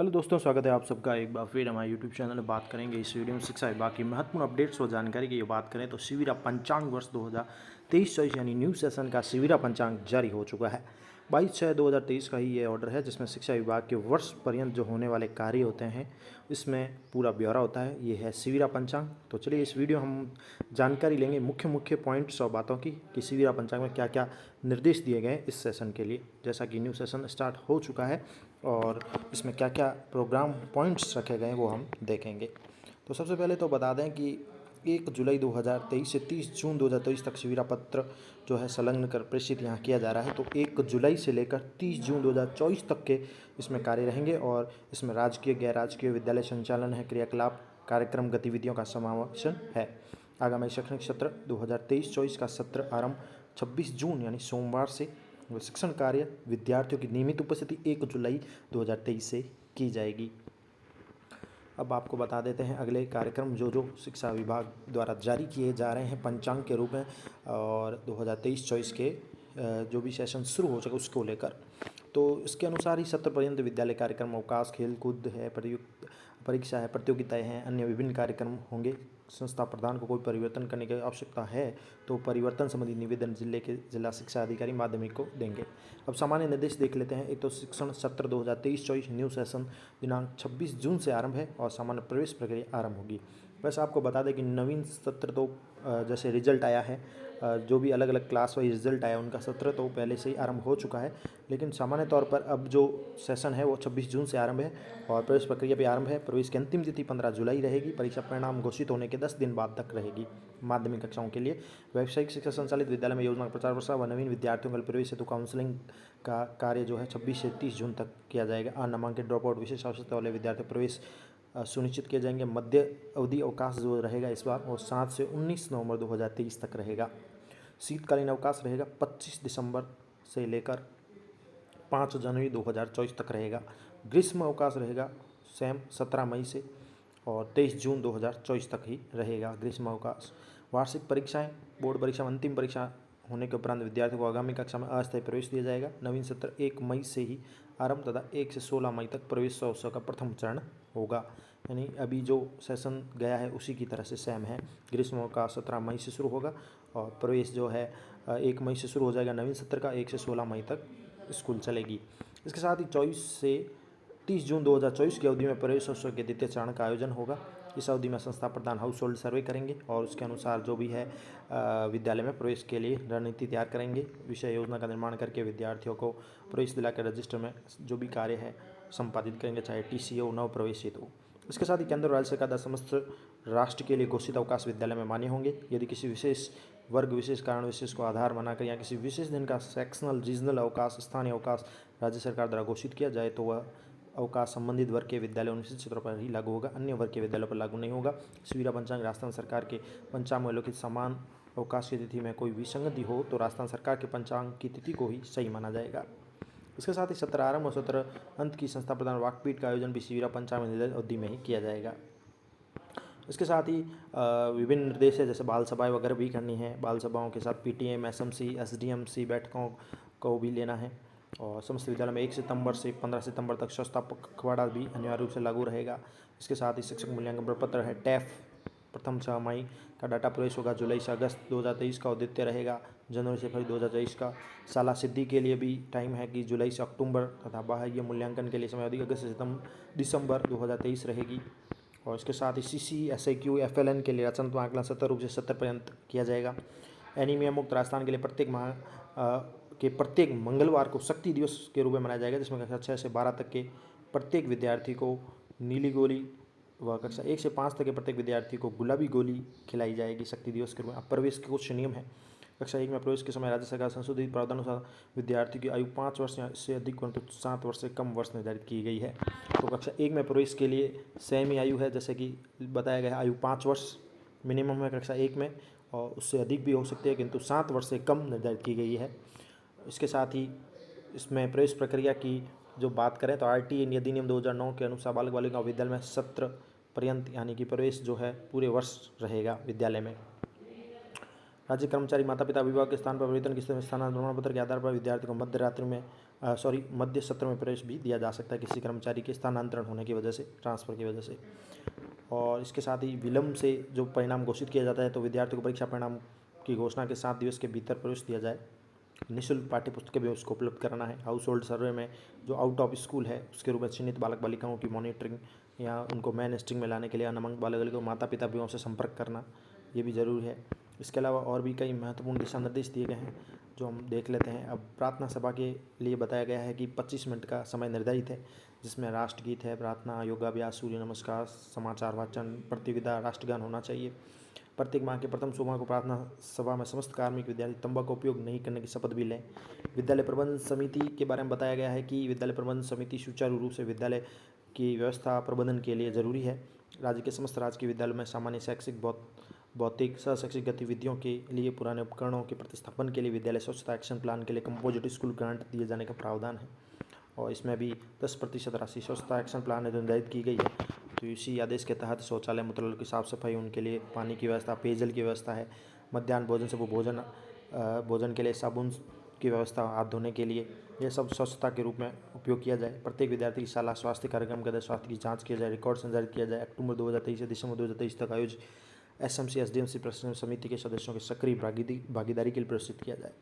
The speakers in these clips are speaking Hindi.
हेलो दोस्तों, स्वागत है आप सबका एक बार फिर हमारे यूट्यूब चैनल में। बात करेंगे इस वीडियो में शिक्षा विभाग की महत्वपूर्ण अपडेट्स और जानकारी की बात करें तो शिविरा पंचांग वर्ष 2023-24 यानी न्यू सेशन का शिविरा पंचांग जारी हो चुका है। 22/6/2023 का ही ये ऑर्डर है, जिसमें शिक्षा विभाग के वर्ष पर्यंत जो होने वाले कार्य होते हैं इसमें पूरा ब्यौरा होता है। ये है शिविरा पंचांग। तो चलिए इस वीडियो हम जानकारी लेंगे मुख्य मुख्य पॉइंट्स और बातों की कि शिविरा पंचांग में क्या क्या निर्देश दिए गए इस सेशन के लिए। जैसा कि न्यू सेशन स्टार्ट हो चुका है और इसमें क्या क्या प्रोग्राम पॉइंट्स रखे गए हैं वो हम देखेंगे। तो सबसे पहले तो बता दें कि 1 जुलाई 2023 से 30 जून 2023 तक शिविरा पत्र जो है संलग्न कर प्रेषित यहाँ किया जा रहा है। तो 1 जुलाई से लेकर 30 जून 2024 तक के इसमें कार्य रहेंगे और इसमें राजकीय गैर राजकीय विद्यालय संचालन है, क्रियाकलाप कार्यक्रम गतिविधियों का समावेशन है। आगामी शैक्षणिक सत्र 2023-24 का सत्र आरंभ 26 जून यानी सोमवार से व शिक्षण कार्य विद्यार्थियों की नियमित उपस्थिति 1 जुलाई 2023 से की जाएगी। अब आपको बता देते हैं अगले कार्यक्रम जो शिक्षा विभाग द्वारा जारी किए जा रहे हैं पंचांग के रूप में और 2023-24 के जो भी सेशन शुरू हो सके उसको लेकर। तो इसके अनुसार ही सत्र पर्यंत विद्यालय कार्यक्रम, अवकाश, खेल कूद है, परीक्षा है, प्रतियोगिताएं हैं, अन्य विभिन्न कार्यक्रम होंगे। संस्था प्रधान को कोई परिवर्तन करने की आवश्यकता है तो परिवर्तन संबंधी निवेदन जिला शिक्षा अधिकारी माध्यमिक को देंगे। अब सामान्य निर्देश देख लेते हैं। एक तो शिक्षण सत्र 2023-24 न्यू सेशन दिनांक 26 जून से आरंभ है और सामान्य प्रवेश प्रक्रिया आरंभ होगी। वैसे आपको बता दें कि नवीन सत्र तो जैसे रिजल्ट आया है, जो भी अलग अलग क्लास वाइज रिजल्ट आया उनका सत्र तो पहले से ही आरंभ हो चुका है, लेकिन सामान्य तौर पर अब जो सेशन है वो 26 जून से आरंभ है और प्रवेश प्रक्रिया भी आरंभ है। प्रवेश की अंतिम तिथि 15 जुलाई रहेगी। परीक्षा परिणाम घोषित होने के 10 दिन बाद तक रहेगी माध्यमिक कक्षाओं के लिए। व्यावसायिक शिक्षा संचालित विद्यालय में योजना का प्रचार प्रसार व नवीन विद्यार्थियों के प्रवेश हेतु काउंसलिंग का कार्य जो है 26 से 30 जून तक किया जाएगा। अनामांकित ड्रॉप आउट विशेष आवश्यकता वाले विद्यार्थी प्रवेश सुनिश्चित किए जाएंगे। मध्य अवधि अवकाश जो रहेगा इस बार वो 7 से 19 नवंबर 2023 तक रहेगा। शीतकालीन अवकाश रहेगा 25 दिसंबर से लेकर 5 जनवरी 2024 तक रहेगा। ग्रीष्म अवकाश रहेगा सेम 17 मई से और 23 जून 2024 तक ही रहेगा ग्रीष्म अवकाश। वार्षिक परीक्षाएं, बोर्ड परीक्षा में अंतिम परीक्षा होने के उपरांत विद्यार्थियों को आगामी कक्षा में अस्थायी प्रवेश दिया जाएगा। नवीन सत्र 1 मई से ही आरंभ तथा 1 से 16 मई तक प्रवेश उत्सव का प्रथम चरण होगा। यानी अभी जो सेशन गया है उसी की तरह से सेम है। ग्रीष्म का 17 मई से शुरू होगा और प्रवेश जो है 1 मई से शुरू हो जाएगा नवीन सत्र का, 1 से 16 मई तक स्कूल चलेगी। इसके साथ ही 24 से 30 जून 2024 की अवधि में प्रवेश उत्सव के द्वितीय चरण का आयोजन होगा। इस अवधि में संस्था प्रधान हाउस होल्ड सर्वे करेंगे और उसके अनुसार जो भी है विद्यालय में प्रवेश के लिए रणनीति तैयार करेंगे। विषय योजना का निर्माण करके विद्यार्थियों को प्रवेश दिलाकर रजिस्टर में जो भी कार्य है संपादित करेंगे, चाहे TC हो, नव प्रवेश हेतु। इसके साथ ही केंद्र और राज्य सरकार द्वारा समस्त राष्ट्र के लिए घोषित अवकाश विद्यालय में मान्य होंगे। यदि किसी विशेष वर्ग, विशेष कारण विशेष को आधार बनाकर या किसी विशेष दिन का सेक्शनल रीजनल अवकाश, स्थानीय अवकाश राज्य सरकार द्वारा घोषित किया जाए तो वह अवकाश संबंधित वर्ग के विद्यालय निश्चित क्षेत्रों पर ही लागू होगा, अन्य वर्ग के विद्यालयों पर लागू नहीं होगा। शिविरा पंचांग राजस्थान सरकार के पंचांग में उल्लिखित समान अवकाश की तिथि में कोई विसंगति हो तो राजस्थान सरकार के पंचांग की तिथि को ही सही माना जाएगा। इसके साथ ही सत्र आरंभ और सत्र अंत की संस्था प्रधान वाकपीठ का आयोजन भी शिविरा पंचांग में निर्धारित अवधि में ही किया जाएगा। इसके साथ ही विभिन्न निर्देश है, जैसे बाल सभाएँ वगैरह भी करनी है। बाल सभाओं के साथ PTM, SMC, SDMC बैठकों को भी लेना है और समस्त विद्यालय में 1 सितंबर से 15 सितंबर तक स्वच्छता पखवाड़ा भी अनिवार्य रूप से लागू रहेगा। इसके साथ ही शिक्षक मूल्यांकन प्रपत्र है TEF प्रथम 6 मई का डाटा प्रवेश होगा। जुलाई से अगस्त 2023 का औद्वित्य रहेगा। जनवरी से फरवरी 2023 का साला सिद्धि के लिए भी टाइम है कि जुलाई से अक्टूबर तथा बाह्य मूल्यांकन के लिए समय अवधि अगस्त से दिसंबर 2023 रहेगी। और इसके साथ ही CC, SIQ, FLN के लिए रचनात्मक आकलन सत्तर रूप से 70 पर्यंत किया जाएगा। एनीमिया मुक्त राजस्थान के लिए प्रत्येक मंगलवार को शक्ति दिवस के रूप में मनाया जाएगा, जिसमें कक्षा 6 से 12 तक के प्रत्येक विद्यार्थी को नीली गोली व कक्षा 1 से 5 तक के प्रत्येक विद्यार्थी को गुलाबी गोली खिलाई जाएगी शक्ति दिवस के रूप में। अब प्रवेश के कुछ नियम हैं। कक्षा 1 में प्रवेश के समय राज्य सरकार संशोधित प्रावधानुसार विद्यार्थी की आयु 5 वर्ष या इससे अधिक परंतु 7 वर्ष से कम वर्ष निर्धारित की गई है। तो कक्षा 1 में प्रवेश के लिए सेम ही आयु है, जैसे कि बताया गया है, आयु 5 वर्ष मिनिमम है कक्षा 1 में और उससे अधिक भी हो सकती है, किंतु 7 वर्ष से कम निर्धारित की गई है। इसके साथ ही इसमें प्रवेश प्रक्रिया की जो बात करें तो RT अधिनियम 2009 के अनुसार बालक बालिका विद्यालय में सत्र पर्यंत यानी कि प्रवेश जो है पूरे वर्ष रहेगा विद्यालय में। राज्य कर्मचारी माता पिता अभिभावक के स्थान पर परिवर्तन की स्थिति में स्थानांतरण प्रमाण पत्र के आधार पर विद्यार्थी को मध्य रात्रि में मध्य सत्र में प्रवेश भी दिया जा सकता है किसी कर्मचारी के स्थानांतरण होने की वजह से, ट्रांसफ़र की वजह से। और इसके साथ ही विलम्ब से जो परिणाम घोषित किया जाता है तो विद्यार्थियों को परीक्षा परिणाम की घोषणा के 7 दिवस के भीतर प्रवेश दिया जाए। निःशुल्क पाठ्य पुस्तकें भी उसको उपलब्ध कराना है। हाउस होल्ड सर्वे में जो आउट ऑफ स्कूल है उसके रूप में चिन्हित बालक बालिकाओं की मॉनिटरिंग या उनको मेन स्ट्रीम में लाने के लिए अनामंग बालक बालिकाओं माता पिता भी से संपर्क करना, ये भी ज़रूरी है। इसके अलावा और भी कई महत्वपूर्ण दिशा निर्देश दिए गए हैं जो हम देख लेते हैं। अब प्रार्थना सभा के लिए बताया गया है कि 25 मिनट का समय निर्धारित है, जिसमें राष्ट्रगीत है, प्रार्थना, योगाभ्यास, सूर्य नमस्कार, समाचार वाचन, प्रतिविधा, राष्ट्रगान होना चाहिए। प्रत्येक माह के प्रथम सोमवार को प्रार्थना सभा में समस्त कार्मिक विद्यार्थी तंबाकू का उपयोग नहीं करने की शपथ भी लें। विद्यालय प्रबंधन समिति के बारे में बताया गया है कि विद्यालय प्रबंधन समिति सुचारू रूप से विद्यालय की व्यवस्था प्रबंधन के लिए जरूरी है। राज्य के समस्त राजकीय विद्यालयों में सामान्य शैक्षिक भौतिक सह शैक्षिक गतिविधियों के लिए पुराने उपकरणों के प्रतिस्थापन के लिए विद्यालय स्वच्छता एक्शन प्लान के लिए कंपोजिट स्कूल ग्रांट दिए जाने का प्रावधान है और इसमें भी 10% राशि स्वच्छता एक्शन प्लान में निर्धारित की गई है। तो इसी आदेश के तहत शौचालय मूत्रालय की साफ़ सफाई, उनके लिए पानी की व्यवस्था, पेयजल की व्यवस्था है। मध्याह्न भोजन से वो भोजन के लिए साबुन की व्यवस्था, हाथ धोने के लिए, ये सब स्वच्छता के रूप में उपयोग किया जाए। प्रत्येक विद्यार्थी की शाला स्वास्थ्य कार्यक्रम के तहत स्वास्थ्य की जांच किया जाए, रिकॉर्ड संचालित किया जाए। अक्टूबर 2023 से दिसंबर 2023 तक आयोजित एसएमसी एसडीएमसी प्रशिक्षण समिति के सदस्यों की सक्रिय भागीदारी के लिए प्रस्तुत किया जाए।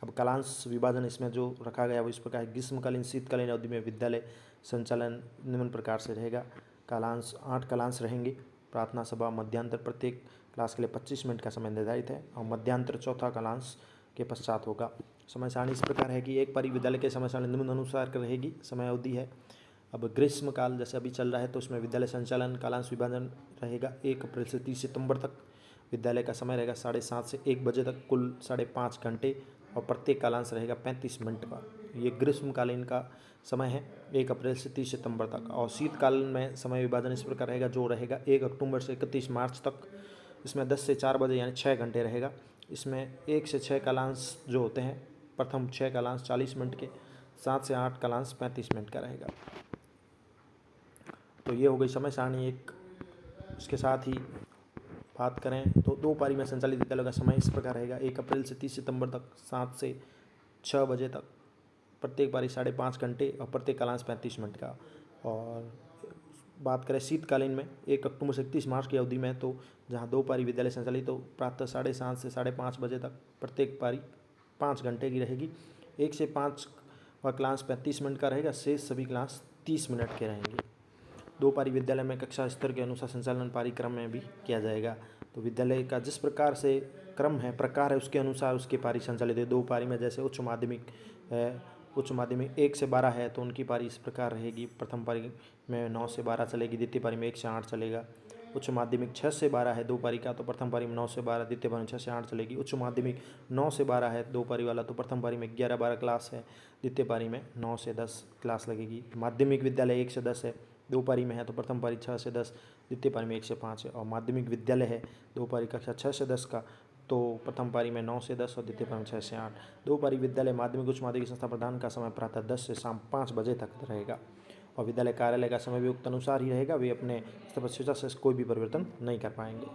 अब कालांश विभाजन इसमें जो रखा गया वो इस प्रकार है। ग्रीष्मकालीन शीतकालीन अवधि में विद्यालय संचालन निम्न प्रकार से रहेगा। कालांश 8 कालांश रहेंगे। प्रार्थना सभा मध्यांतर प्रत्येक क्लास के लिए 25 मिनट का समय निर्धारित है और मध्यांतर चौथा कालांश के पश्चात होगा। समय सारणी इस प्रकार है कि एक पारी विद्यालय के समय सारणी निम्न अनुसार रहेगी। समय अवधि है, अब ग्रीष्मकाल जैसे अभी चल रहा है तो उसमें विद्यालय संचालन कालांश विभाजन रहेगा 1 अप्रैल से 30 सितंबर तक। विद्यालय का समय रहेगा 7:30 से 1 बजे तक, कुल 5.5 घंटे और प्रत्येक कालांश रहेगा 35 मिनट का। ये ग्रीष्मकालीन का समय है 1 अप्रैल से 30 सितंबर तक। और शीतकाल में समय विभाजन इस प्रकार रहेगा जो रहेगा 1 अक्टूबर से 31 मार्च तक। इसमें 10 से 4 बजे यानी 6 घंटे रहेगा। इसमें 1 से 6 कालांश जो होते हैं, प्रथम 6 कालांश 40 मिनट के, 7 से 8 कालांश 35 मिनट का रहेगा। तो ये हो गई समय सारणी एक। इसके साथ ही बात करें तो 2 पारी में संचालित विद्यालयों का समय इस प्रकार रहेगा 1 अप्रैल से 30 सितंबर तक 7 से 6 बजे तक, प्रत्येक पारी 5.5 घंटे और प्रत्येक कालांश 35 मिनट का। और बात करें शीतकालीन में 1 अक्टूबर से 31 मार्च की अवधि में, तो जहां 2 पारी विद्यालय संचालित तो प्रातः 7:30 से 5:30 बजे तक, प्रत्येक पारी 5 घंटे की रहेगी। 1 से 5 का क्लास 35 मिनट का रहेगा, शेष सभी क्लास 30 मिनट के रहेंगे। 2 पारी विद्यालय में कक्षा स्तर के अनुसार संचालन पारी क्रम में भी किया जाएगा। तो विद्यालय का जिस प्रकार से क्रम है, प्रकार है, उसके अनुसार उसकी पारी संचालित है। 2 पारी में जैसे उच्च माध्यमिक है, उच्च माध्यमिक 1 से 12 है तो उनकी पारी इस प्रकार रहेगी। प्रथम पारी में 9 से 12 चलेगी, द्वितीय पारी में 1 से 8 चलेगा। उच्च माध्यमिक 6 से 12 है 2 पारी का, तो प्रथम पारी में 9 से 12, द्वितीय पारी में 6 से 8 चलेगी। उच्च माध्यमिक 9 से 12 है 2 पारी वाला, तो प्रथम पारी में 11-12 क्लास है, द्वितीय पारी में 9 से 10 क्लास लगेगी। माध्यमिक विद्यालय 1 से 10 है, 2 पारी में है तो प्रथम पारी 6 से 10, द्वितीय पारी में 1 से 5 है। और माध्यमिक विद्यालय है 2 पारी कक्षा 6 से 10 का, तो प्रथम पारी में 9 से 10 और द्वितीय पारी में 6 से 8। 2 पारी विद्यालय माध्यमिक उच्च माध्यमिक संस्था प्रदान का समय प्रातः 10 से शाम 5 बजे तक रहेगा। और विद्यालय कार्यालय का समय भी उक्त अनुसार ही रहेगा। वे अपने स्तर से कोई भी परिवर्तन नहीं कर पाएंगे।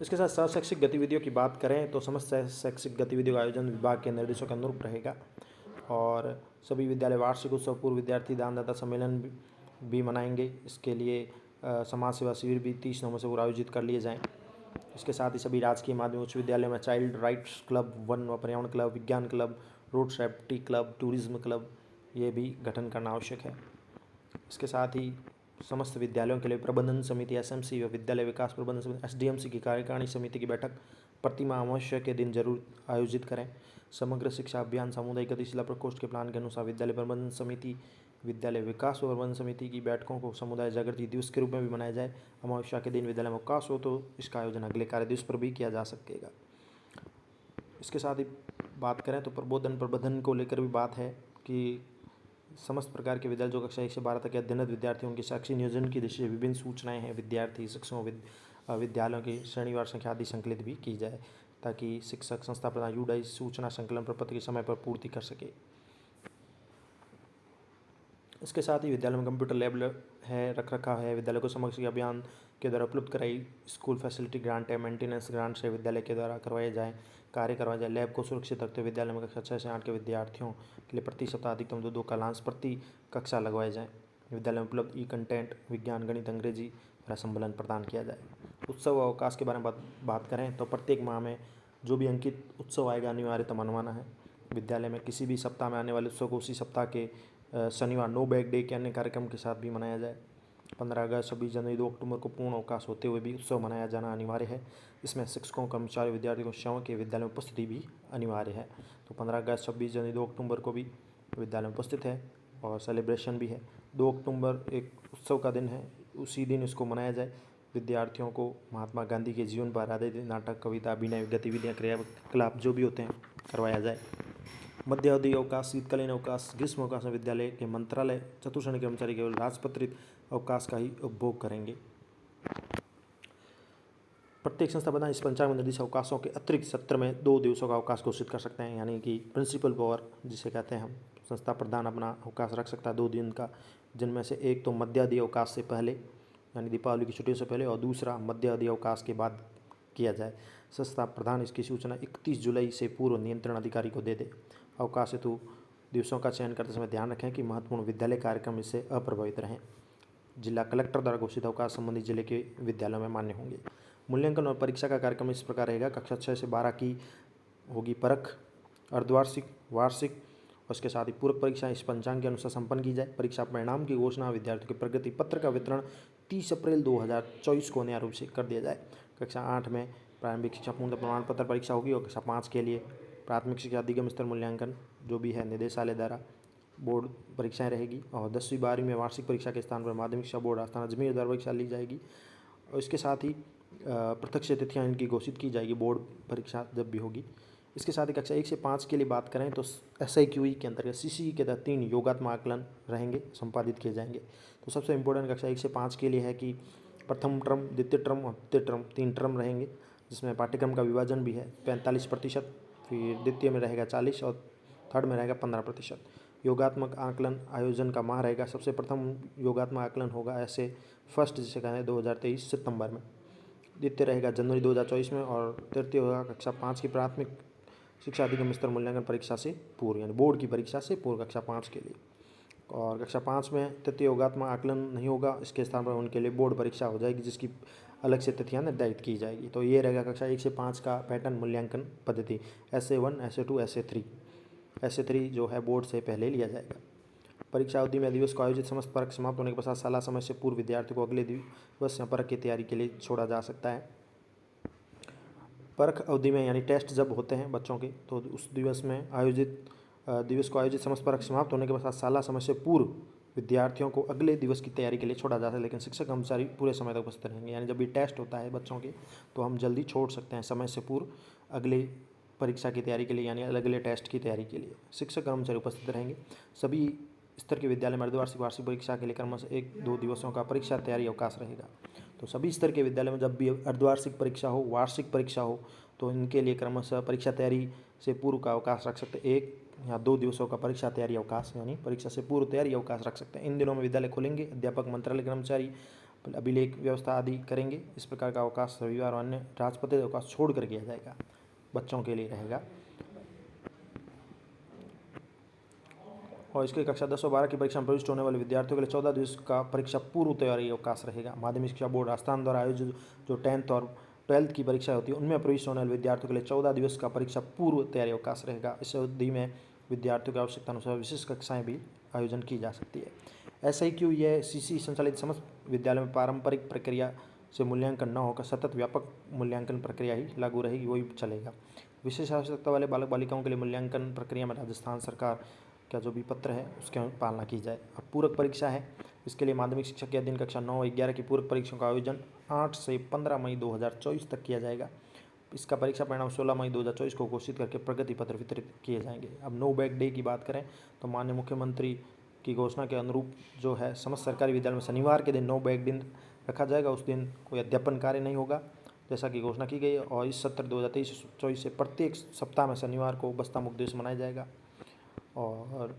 इसके साथ सह शैक्षिक गतिविधियों की बात करें तो समस्त शैक्षिक गतिविधियों का आयोजन विभाग के निर्देशों के अनुरूप रहेगा। और सभी विद्यालय वार्षिक उत्सव, पूर्व विद्यार्थी दानदाता सम्मेलन भी मनाएंगे। इसके लिए समाज सेवा शिविर भी 30 नवंबर से पूरा आयोजित कर लिए जाएँ। इसके साथ ही सभी राजकीय माध्यमिक उच्च विद्यालयों में चाइल्ड राइट्स क्लब, वन व पर्यावरण क्लब, विज्ञान club, road safety club, tourism club, ये भी गठन करना आवश्यक है। इसके साथ ही समस्त विद्यालयों के लिए प्रबंधन समिति एसएमसी व विद्यालय विकास प्रबंधन समिति एसडीएमसी की कार्यकारिणी समिति की बैठक प्रतिमाह अमावस्या के दिन जरूर आयोजित करें। समग्र शिक्षा अभियान सामुदायिक गतिशीलता प्रकोष्ठ के प्लान के अनुसार विद्यालय प्रबंधन समिति, विद्यालय विकास व प्रबंधन समिति की बैठकों को समुदाय जागृति दिवस के रूप में भी मनाया जाए। अमावस्या के दिन विद्यालय में अवकाश हो तो इसका आयोजन अगले कार्य दिवस पर भी किया जा सकेगा। इसके साथ ही बात करें तो प्रबोधन प्रबंधन को लेकर भी बात है कि समस्त प्रकार के विद्यालय जो कक्षा 1 से 12 तक के अध्ययनरत विद्यार्थियों के शैक्षिक नियोजन की दृष्टि से विभिन्न सूचनाएं हैं विद्यार्थी शिक्षकों विद्यालयों की श्रेणीवार संख्या आदि संकलित भी की जाए, ताकि शिक्षक संस्था प्रधान यूडाई सूचना संकलन प्रपत्र के समय पर पूर्ति कर सके। इसके साथ ही विद्यालय में कंप्यूटर लैब है रख रखा है। विद्यालय को समग्र शिक्षा अभियान के द्वारा उपलब्ध कराई स्कूल फैसिलिटी ग्रांट है मेंटेनेंस ग्रांट से विद्यालय के द्वारा करवाए जाए कार्य करवाया जाए। लैब को सुरक्षित रखते हुए विद्यालय में कक्षा 6 से 8 के विद्यार्थियों के लिए प्रति सप्ताह अधिकतम 2 कालांश प्रति कक्षा लगवाए जाएँ। विद्यालय में उपलब्ध ई कंटेंट विज्ञान गणित अंग्रेजी का संबलन प्रदान किया जाए। उत्सव व अवकाश के बारे में बात करें तो प्रत्येक माह में जो भी अंकित उत्सव आएगा अनिवार्यतः मनवाना है। विद्यालय में किसी भी सप्ताह में आने वाले उत्सव को उसी सप्ताह के शनिवार नो बैग डे के अन्य कार्यक्रम के साथ भी मनाया जाए। 15 अगस्त 26 जनवरी 2 अक्टूबर को पूर्ण अवकाश होते हुए भी उत्सव मनाया जाना अनिवार्य है। इसमें शिक्षकों कर्मचारियों विद्यार्थियों शिक्षकों के विद्यालय में उपस्थिति भी अनिवार्य है। तो 15 अगस्त 26 जनवरी 2 अक्टूबर को भी विद्यालय में उपस्थित है और सेलिब्रेशन भी है। 2 अक्टूबर एक उत्सव का दिन है, उसी दिन इसको मनाया जाए। विद्यार्थियों को महात्मा गांधी के जीवन पर आधारित नाटक कविता अभिनय गतिविधियाँ क्रियाकलाप जो भी होते हैं करवाया जाए। मध्य अवधि अवकाश शीतकालीन अवकाश ग्रीष्म अवकाश में विद्यालय के मंत्रालय चतुर्श्रेणी कर्मचारी केवल राजपत्रित अवकाश का ही उपभोग करेंगे। प्रत्येक संस्था प्रधान इस पंचांग में निर्दिष्ट अवकाशों के अतिरिक्त सत्र में 2 दिवसों का अवकाश घोषित कर सकते हैं, यानी कि प्रिंसिपल पावर जिसे कहते हैं हम। संस्था प्रधान अपना अवकाश रख सकता है 2 दिन का, जिनमें से एक तो मध्य अवधि अवकाश से पहले यानी दीपावली की छुट्टियों से पहले और दूसरा मध्य अवधि अवकाश के बाद किया जाए। संस्था प्रधान इसकी सूचना 31 जुलाई से पूर्व नियंत्रण अधिकारी को दे दे। अवकाश हेतु दिवसों का चयन करते समय ध्यान रखें कि महत्वपूर्ण विद्यालय कार्यक्रम इससे अप्रभावित रहें। जिला कलेक्टर द्वारा घोषित अवकाश संबंधित जिले के विद्यालयों में मान्य होंगे। मूल्यांकन और परीक्षा का कार्यक्रम इस प्रकार रहेगा। कक्षा 6 से 12 की होगी परख, अर्धवार्षिक, वार्षिक और उसके साथ ही पूरक परीक्षा इस पंचांग के अनुसार संपन्न की जाए। परीक्षा परिणाम की घोषणा विद्यार्थियों के प्रगति पत्र का वितरण 30 अप्रैल 2024 को अनिवार्य रूप से कर दिया जाए। कक्षा 8 में प्रारंभिक शिक्षा पूर्ण प्रमाण पत्र परीक्षा होगी और कक्षा 5 के लिए प्राथमिक शिक्षा अधिगम स्तर मूल्यांकन जो भी है निदेशालय द्वारा बोर्ड परीक्षाएं रहेगी। और 10वीं 12वीं में वार्षिक परीक्षा के स्थान पर माध्यमिक शिक्षा बोर्ड आस्थान अजमेर द्वारा परीक्षा ली जाएगी। और इसके साथ ही प्रत्यक्ष तिथियाँ इनकी घोषित की जाएगी बोर्ड परीक्षा जब भी होगी। इसके साथ ही कक्षा 1 से 5 के लिए बात करें तो SIQE के अंतर्गत CCE के तहत 3 योगात्मक आकलन रहेंगे, संपादित किए जाएंगे। तो सबसे इम्पोर्टेंट कक्षा 1 से 5 के लिए है कि प्रथम टर्म, द्वितीय टर्म और तृतीय टर्म 3 टर्म रहेंगे, जिसमें पाठ्यक्रम का विभाजन भी है 45%, फिर द्वितीय में रहेगा 40 और थर्ड में रहेगा 15%। योगात्मक आकलन आयोजन का माह रहेगा। सबसे प्रथम योगात्मक आकलन होगा ऐसे फर्स्ट जिसे कहते हैं 2023 सितंबर में, द्वितीय रहेगा जनवरी 2024 में और तृतीय होगा कक्षा 5 की प्राथमिक शिक्षा अधिगम स्तर मूल्यांकन परीक्षा से पूर्व यानी बोर्ड की परीक्षा से पूर्व कक्षा 5 के लिए। और कक्षा 5 में तृतीय योगात्मक आकलन नहीं होगा, इसके स्थान पर उनके लिए बोर्ड परीक्षा हो जाएगी जिसकी अलग से तिथियाँ निर्धारित की जाएगी। तो ये रहेगा कक्षा 1 से 5 का पैटर्न मूल्यांकन पद्धति। SA1 SA2 SA3 SA3 जो है बोर्ड से पहले लिया जाएगा। परीक्षा अवधि में दिवस को आयोजित समस्त परख समाप्त होने के पश्चात शाला समय से पूर्व विद्यार्थी को अगले दिवस या परख की तैयारी के लिए छोड़ा जा सकता है। परख अवधि में यानी टेस्ट जब होते हैं बच्चों के तो उस दिवस को आयोजित समस्त परख समाप्त होने के पश्चात शाला समय से पूर्व विद्यार्थियों को अगले दिवस की तैयारी के लिए छोड़ा जा सकता है, लेकिन शिक्षक कर्मचारी पूरे समय तक उपस्थित रहेंगे। यानी जब भी टेस्ट होता है बच्चों के तो हम जल्दी छोड़ सकते हैं समय से पूर्व अगले परीक्षा की तैयारी के लिए यानी अगले टेस्ट की तैयारी के लिए शिक्षक कर्मचारी उपस्थित रहेंगे। सभी स्तर के विद्यालय में अर्धवार्षिक वार्षिक परीक्षा के लिए क्रमशः 1-2 दिवसों का परीक्षा तैयारी अवकाश रहेगा। तो सभी स्तर के विद्यालय में जब भी अर्धवार्षिक परीक्षा हो, वार्षिक परीक्षा हो तो इनके लिए क्रमशः परीक्षा तैयारी से पूर्व का अवकाश रख सकते हैं। 1 या 2 दिवसों का परीक्षा तैयारी अवकाश यानी परीक्षा से पूर्व तैयारी अवकाश रख सकते हैं। इन दिनों में विद्यालय खोलेंगे, अध्यापक मंत्रालय कर्मचारी अभिलेख व्यवस्था आदि करेंगे। इस प्रकार का अवकाश रविवार और अन्य राजपत्रित अवकाश छोड़ कर किया जाएगा, बच्चों के लिए रहेगा। और इसके कक्षा 10 और 12 की परीक्षा में प्रविष्ट होने वाले विद्यार्थियों के लिए 14 दिवस का परीक्षा पूर्व तैयारी अवकाश रहेगा। माध्यमिक शिक्षा बोर्ड आस्थान द्वारा आयोजित जो 10th और 12th की परीक्षा होती है उनमें प्रविष्ट होने वाले विद्यार्थियों के लिए 14 दिवस का परीक्षा पूर्व तैयारी अवकाश रहेगा। इस अवधि में विद्यार्थियों की आवश्यकता अनुसार विशेष कक्षाएं भी आयोजन की जा सकती है। SIQ यह CCE संचालित समस्त विद्यालयों में पारंपरिक प्रक्रिया से मूल्यांकन न होकर सतत व्यापक मूल्यांकन प्रक्रिया ही लागू रहेगी, वही चलेगा। विशेष आवश्यकता वाले बालक बालिकाओं के लिए मूल्यांकन प्रक्रिया में राजस्थान सरकार का जो भी पत्र है उसके पालना की जाए। अब पूरक परीक्षा है, इसके लिए माध्यमिक शिक्षा के अधीन कक्षा 9 और 11 की पूरक परीक्षाओं का आयोजन 8 से 15 मई 2024 तक किया जाएगा। इसका परीक्षा परिणाम 16 मई 2024 को घोषित करके प्रगति पत्र वितरित किए जाएंगे। अब नो बैग डे की बात करें तो माननीय मुख्यमंत्री की घोषणा के अनुरूप जो है समस्त सरकारी विद्यालय में शनिवार के दिन नो बैग दिन रखा जाएगा। उस दिन कोई अध्यापन कार्य नहीं होगा जैसा कि घोषणा की गई है। और इस सत्र 2023-24 से प्रत्येक सप्ताह में शनिवार को बस्ता मुक्त दिवस मनाया जाएगा। और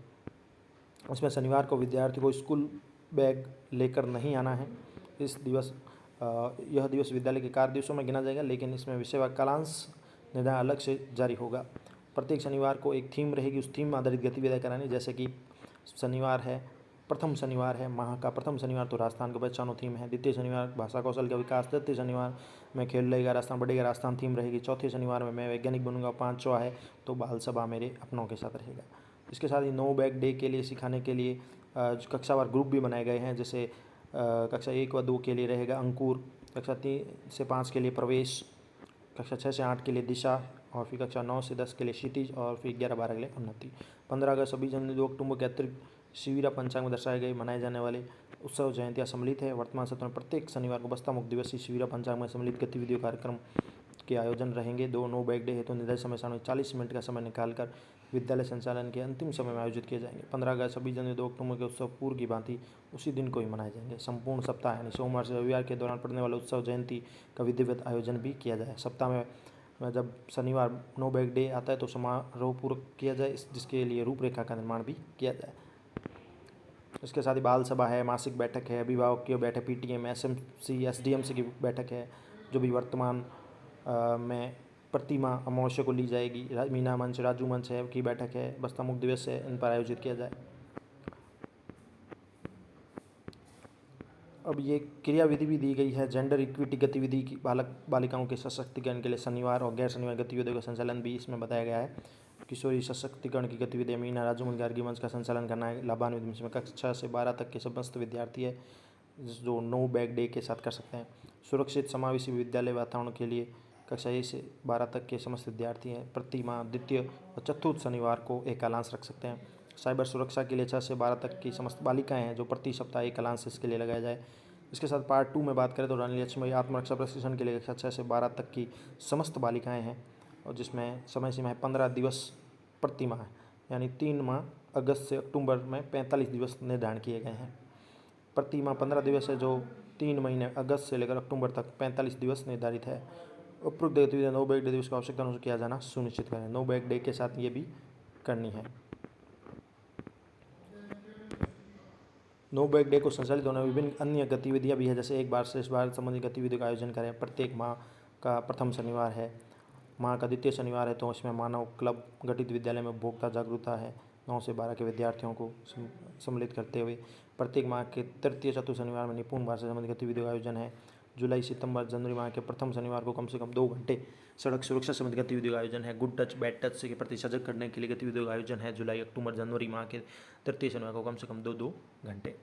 इसमें शनिवार को विद्यार्थी को स्कूल बैग लेकर नहीं आना है। यह दिवस विद्यालय के कार्य दिवसों में गिना जाएगा, लेकिन इसमें विषय व कालांश निर्धारण अलग से जारी होगा। प्रत्येक शनिवार को एक थीम रहेगी, उस थीम आधारित गतिविधियाँ करानी, जैसे कि शनिवार है, प्रथम शनिवार है माह का प्रथम शनिवार तो राजस्थान को पहचानो थीम है। द्वितीय शनिवार भाषा कौशल का विकास। तृतीय शनिवार में खेल रहेगा, राजस्थान बढ़ेगा, राजस्थान थीम रहेगी। चौथे शनिवार में मैं वैज्ञानिक बनूंगा। पाँचवा है तो बाल सभा मेरे अपनों के साथ रहेगा। इसके साथ ही नो बैग डे के लिए सिखाने के लिए कक्षावार ग्रुप भी बनाए गए हैं, जैसे कक्षा 1 व 2 के लिए रहेगा अंकुर, कक्षा 3 से 5 के लिए प्रवेश, कक्षा 6 से 8 के लिए दिशा, और फिर कक्षा 9 से 10 के लिए क्षितिज, और फिर 11-12 के लिए उन्नति। 15 अगस्त 26 जनवरी 2 अक्टूबर के अतिरिक्त शिविरा पंचांग में दर्शाए गए मनाए जाने वाले उत्सव जयंतियाँ सम्मिलित है। वर्तमान सत्र में प्रत्येक शनिवार को बस्ता मुक्त दिवसीय शिविरा पंचांग में सम्मिलित गतिविधियों कार्यक्रम के आयोजन रहेंगे। 2 नो बैग डे हेतु निर्धारित समय सारणी 40 मिनट का समय निकालकर विद्यालय संचालन के अंतिम समय में आयोजित किए जाएंगे। 15 अगस्त 26 जनवरी 2 अक्टूबर के उत्सव पूर्व की भांति उसी दिन को ही मनाए जाएंगे। संपूर्ण सप्ताह यानी सोमवार से रविवार के दौरान पड़ने वाले उत्सव जयंती का विधिवत आयोजन भी किया जाए। सप्ताह में जब शनिवार नो बैग डे आता है तो समारोह पूर्व किया जाए, जिसके लिए रूपरेखा का निर्माण भी किया जाए। इसके साथ ही बाल सभा है, मासिक बैठक है, अभिभावक की बैठक, PTM, SMC, SDMC की बैठक है, जो भी वर्तमान में प्रतिमा अमावस्या को ली जाएगी। मीना मंच, राजू मंच है की बैठक है, बस्ता मुक्त दिवस है, इन पर आयोजित किया जाए। अब ये क्रियाविधि भी दी गई है। जेंडर इक्विटी गतिविधि की बालक बालिकाओं के सशक्तिकरण के लिए शनिवार और गैर शनिवार गतिविधियों का संचालन भी इसमें बताया गया है। किशोरी सशक्तिकरण की गतिविधि मीना राजू मंच गार्गी मंच का संचालन करना है। लाभान्वित में कक्षा से 12 तक के समस्त विद्यार्थी है जो नो बैग डे के साथ कर सकते हैं। सुरक्षित समावेशी विद्यालय वातावरण के लिए कक्षा 1 से 12 तक के समस्त विद्यार्थी हैं प्रति माह द्वितीय और चतुर्थ शनिवार को एक अलांश रख सकते हैं। साइबर सुरक्षा के लिए 6 से 12 तक की समस्त बालिकाएं हैं जो प्रति सप्ताह एक अलांश इसके लिए लगाया जाए। इसके साथ पार्ट 2 में बात करें तो रानी लक्ष्मीबाई आत्मरक्षा प्रशिक्षण के लिए कक्षा 6 से 12 तक की समस्त बालिकाएं हैं, और जिसमें समय सीमा है 15 दिवस प्रति माह, यानी 3 माह अगस्त से अक्टूबर में 45 दिवस निर्धारण किए गए हैं। प्रति माह 15 दिवस है, जो 3 महीने अगस्त से लेकर अक्टूबर तक 45 दिवस निर्धारित है। उपरोक्त गतिविधियाँ नो बैग डे दिवस की आवश्यकता अनुसार किया जाना सुनिश्चित करें। नो बैग डे के साथ ये भी करनी है। नो बैग डे को संचालित होने विभिन्न अन्य गतिविधियाँ भी है, जैसे एक बार श्रेष्ठ भारत संबंधी गतिविधियों का आयोजन करें। प्रत्येक माह का प्रथम शनिवार है, माह का द्वितीय शनिवार है तो इसमें मानव क्लब गठित विद्यालय में उपभोक्ता जागरूकता है। 9 से 12 के विद्यार्थियों को सम्मिलित करते हुए प्रत्येक माह के तृतीय चतुर्थ शनिवार में निपुण भाषा संबंधी गतिविधियों का आयोजन है। जुलाई, सितंबर, जनवरी माह के प्रथम शनिवार को कम से कम 2 घंटे सड़क सुरक्षा संबंधी गतिविधियों का आयोजन है। गुड टच बैड टच के प्रति सजग करने के लिए गतिविधियों का आयोजन है। जुलाई, अक्टूबर, जनवरी माह के तृतीय शनिवार को कम से कम 2 घंटे।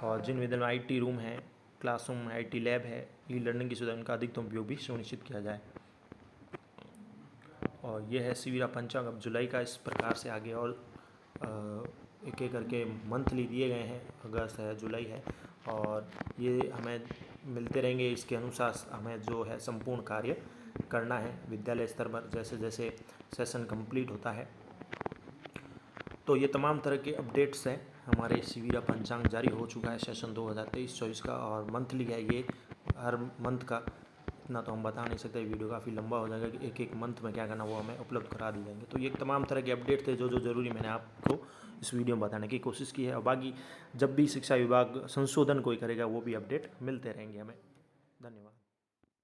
और जिन विद्यालयों में IT रूम है, क्लासरूम है, IT लैब है, ई-लर्निंग की सुविधा, उनका अधिकतम उपयोग भी सुनिश्चित किया जाए। और यह है शिविरा पंचांग। अब जुलाई का इस प्रकार से आगे और एक एक करके मंथली दिए गए हैं। अगस्त है, जुलाई है, और ये हमें मिलते रहेंगे। इसके अनुसार हमें जो है संपूर्ण कार्य करना है विद्यालय स्तर पर, जैसे जैसे सेशन कंप्लीट होता है। तो ये तमाम तरह के अपडेट्स हैं। हमारे शिविरा पंचांग जारी हो चुका है सेशन 2023-24 का, और मंथली है ये, हर मंथ का। इतना तो हम बता नहीं सकते, वीडियो काफ़ी लंबा हो जाएगा कि एक एक मंथ में क्या करना वो हमें उपलब्ध करा दी जाएंगे। तो ये तमाम तरह के अपडेट थे जो ज़रूरी मैंने आपको इस वीडियो में बताने की कोशिश की है। और बाकी जब भी शिक्षा विभाग संशोधन कोई करेगा वो भी अपडेट मिलते रहेंगे हमें। धन्यवाद।